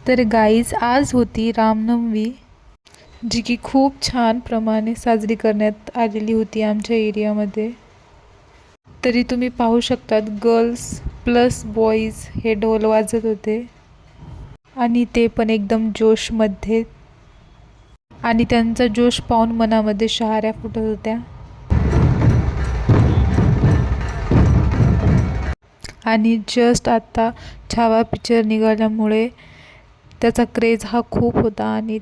तर गाईज आज होती रामनवमी, जी की खूप छान प्रमाणे साजरी करण्यात आलेली होती आमच्या एरियामध्ये. तरी तुम्ही पाहू शकतात गर्ल्स प्लस बॉईज हे ढोल वाजत होते आणि ते पण एकदम जोशमध्ये. आणि त्यांचा जोश पाहून मनामध्ये शहाऱ्या फुटत होत्या. आणि जस्ट आता छावा पिक्चर निघाल्यामुळे त्याचा क्रेज हा खूप होता आणि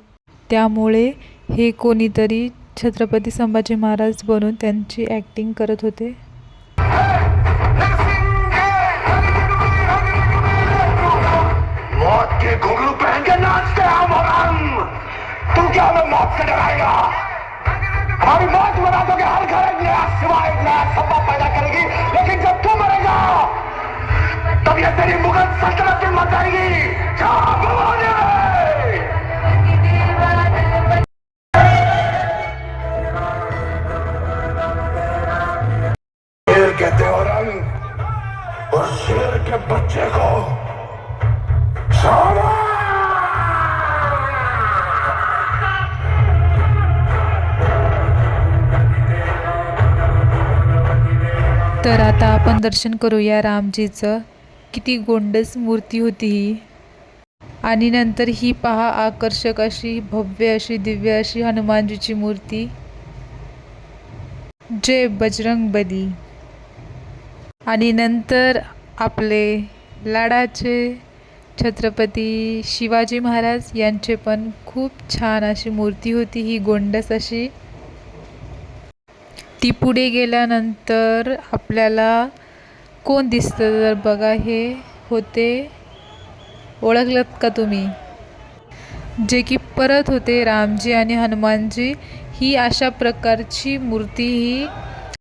त्यामुळे हे कोणीतरी छत्रपती संभाजी महाराज बनून त्यांची ॲक्टिंग करत होते. मौत के घुंघरू पहन के नाचते हम और हम। तू क्या हमें मौत से डराएगा? हमारी मौत बना दोगे। हर घर एक नया सिवा एक नया सबब पैदा करेगी, लेकिन जब तू मरेगा तब ये तेरी मुगल सल्तनत की मत आएगी। शेर कहते हो रंग, और शेर के बच्चे को तर आता आपण दर्शन करूया रामजीचं. किती गोंडस मूर्ती होती ही. आणि नंतर ही पहा आकर्षक अशी भव्य अशी दिव्य अशी हनुमानजीची मूर्ती. जय बजरंगबली. आणि नंतर आपले लाडाचे छत्रपती शिवाजी महाराज यांचे पण खूप छान अशी मूर्ती होती ही गोंडस अशी. ती पुढे गेल्यानंतर आपल्याला कोण दिसतं तर बघा, हे होते, ओळखलत का तुम्ही, जे की परत होते रामजी आणि हनुमानजी. ही अशा प्रकारची मूर्ती ही